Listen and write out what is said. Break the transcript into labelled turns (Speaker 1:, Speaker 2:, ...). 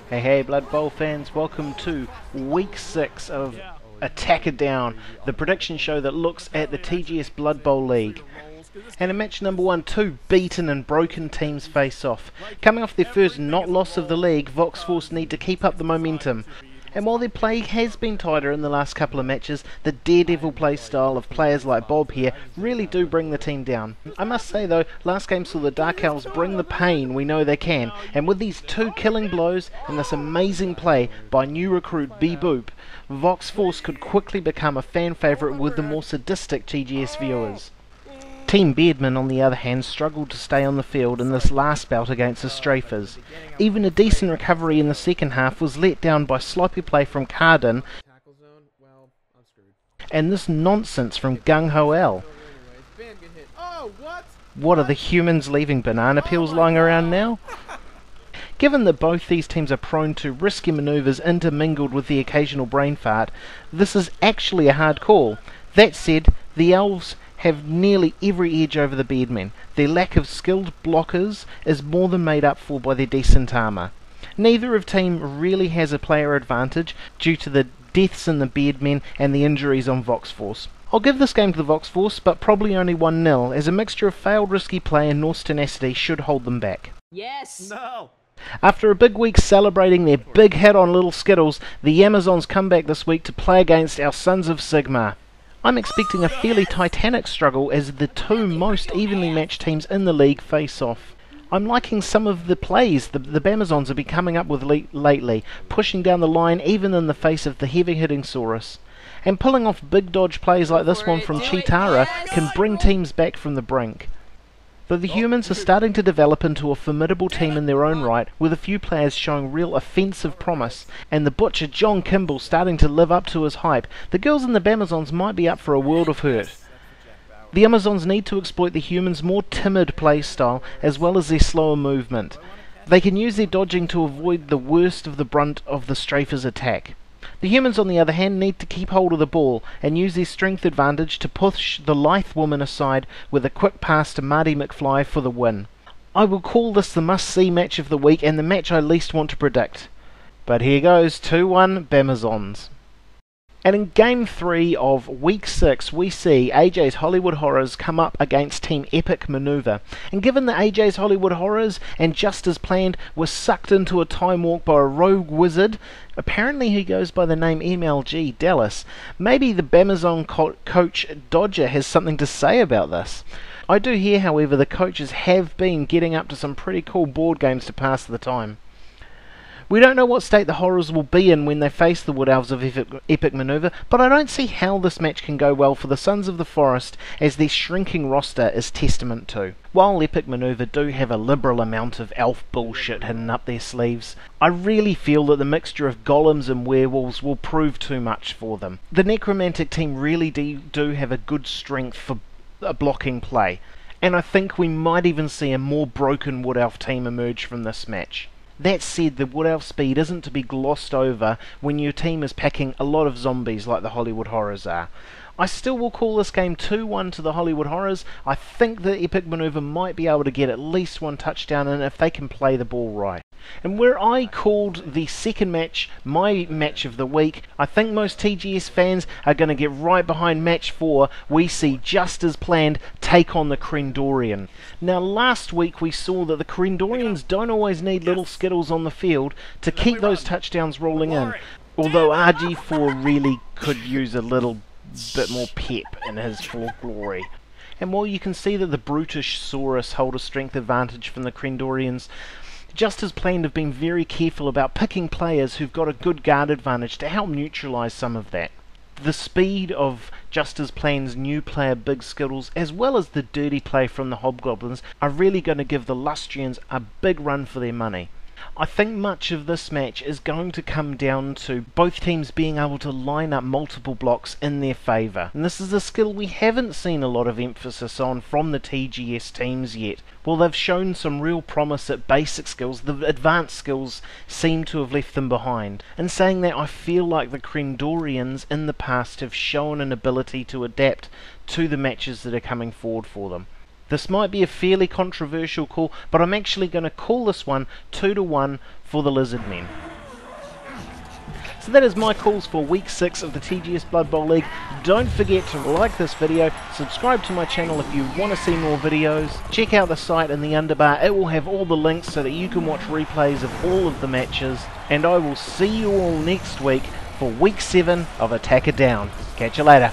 Speaker 1: Hey Blood Bowl fans, welcome to week 6 of Attacker Down, the prediction show that looks at the TGS Blood Bowl League. And in match number 1, two beaten and broken teams face off. Coming off their first not loss of the league, Vox Force need to keep up the momentum. And while their play has been tighter in the last couple of matches, the daredevil play style of players like Bob here really do bring the team down. I must say though, last game saw the Dark Elves bring the pain we know they can, and with these two killing blows and this amazing play by new recruit B-Boop, Vox Force could quickly become a fan favourite with the more sadistic TGS viewers. Team Beardman, on the other hand, struggled to stay on the field in this last bout against the Strafers. Even a decent recovery in the second half was let down by sloppy play from Carden and this nonsense from Gung Ho L. What are the humans leaving banana peels lying around now? Given that both these teams are prone to risky manoeuvres intermingled with the occasional brain fart, this is actually a hard call. That said, the Elves have nearly every edge over the Beardmen. Their lack of skilled blockers is more than made up for by their decent armour. Neither of team really has a player advantage due to the deaths in the Beardmen and the injuries on Vox Force. I'll give this game to the Vox Force, but probably only 1-0, as a mixture of failed risky play and Norse tenacity should hold them back.
Speaker 2: Yes!
Speaker 3: No!
Speaker 1: After a big week celebrating their big hit on Little Skittles, the Amazons come back this week to play against our Sons of Sigmar. I'm expecting a fairly titanic struggle as the two most evenly matched teams in the league face off. I'm liking some of the plays the Bamazons have been coming up with lately, pushing down the line even in the face of the heavy-hitting Saurus. And pulling off big dodge plays like this one from Chitara can bring teams back from the brink. Though the humans are starting to develop into a formidable team in their own right, with a few players showing real offensive promise, and the butcher John Kimball starting to live up to his hype, the girls in the Bamazons might be up for a world of hurt. The Amazons need to exploit the humans' more timid play style, as well as their slower movement. They can use their dodging to avoid the worst of the brunt of the Strafers' attack. The humans, on the other hand, need to keep hold of the ball and use their strength advantage to push the lithe woman aside with a quick pass to Marty McFly for the win. I will call this the must-see match of the week and the match I least want to predict. But here goes, 2-1 Bamazons. And in Game 3 of Week 6, we see AJ's Hollywood Horrors come up against Team Epic Maneuver. And given that AJ's Hollywood Horrors, and just as planned, were sucked into a time walk by a rogue wizard, apparently he goes by the name MLG Dallas, maybe the Bamazon coach Dodger has something to say about this. I do hear, however, the coaches have been getting up to some pretty cool board games to pass the time. We don't know what state the Horrors will be in when they face the Wood Elves of Epic Maneuver, but I don't see how this match can go well for the Sons of the Forest, as their shrinking roster is testament to. While Epic Maneuver do have a liberal amount of elf bullshit hidden up their sleeves, I really feel that the mixture of golems and werewolves will prove too much for them. The Necromantic team really do have a good strength for blocking play, and I think we might even see a more broken Wood Elf team emerge from this match. That said, the Wood Elf speed isn't to be glossed over when your team is packing a lot of zombies like the Hollywood Horrors are. I still will call this game 2-1 to the Hollywood Horrors. I think the Epic Maneuver might be able to get at least one touchdown in if they can play the ball right. And where I called the second match my match of the week, I think most TGS fans are going to get right behind match 4. We see, just as planned, take on the Krendorian. Now last week we saw that the Krendorians don't always need little Skittles on the field to keep those touchdowns rolling in, although RG4 really could use a little bit more pep in his full glory. And while you can see that the brutish Saurus hold a strength advantage from the Krendorians, just as planned have been very careful about picking players who've got a good guard advantage to help neutralise some of that. The speed of Just As Planned's new player Big Skittles, as well as the dirty play from the Hobgoblins, are really going to give the Lustrians a big run for their money. I think much of this match is going to come down to both teams being able to line up multiple blocks in their favour. And this is a skill we haven't seen a lot of emphasis on from the TGS teams yet. While they've shown some real promise at basic skills, the advanced skills seem to have left them behind. In saying that, I feel like the Krendorians in the past have shown an ability to adapt to the matches that are coming forward for them. This might be a fairly controversial call, but I'm actually going to call this one 2-1 for the Lizardmen. So that is my calls for week 6 of the TGS Blood Bowl League. Don't forget to like this video, subscribe to my channel if you want to see more videos, check out the site in the underbar, it will have all the links so that you can watch replays of all of the matches, and I will see you all next week for week 7 of Attacker Down. Catch you later.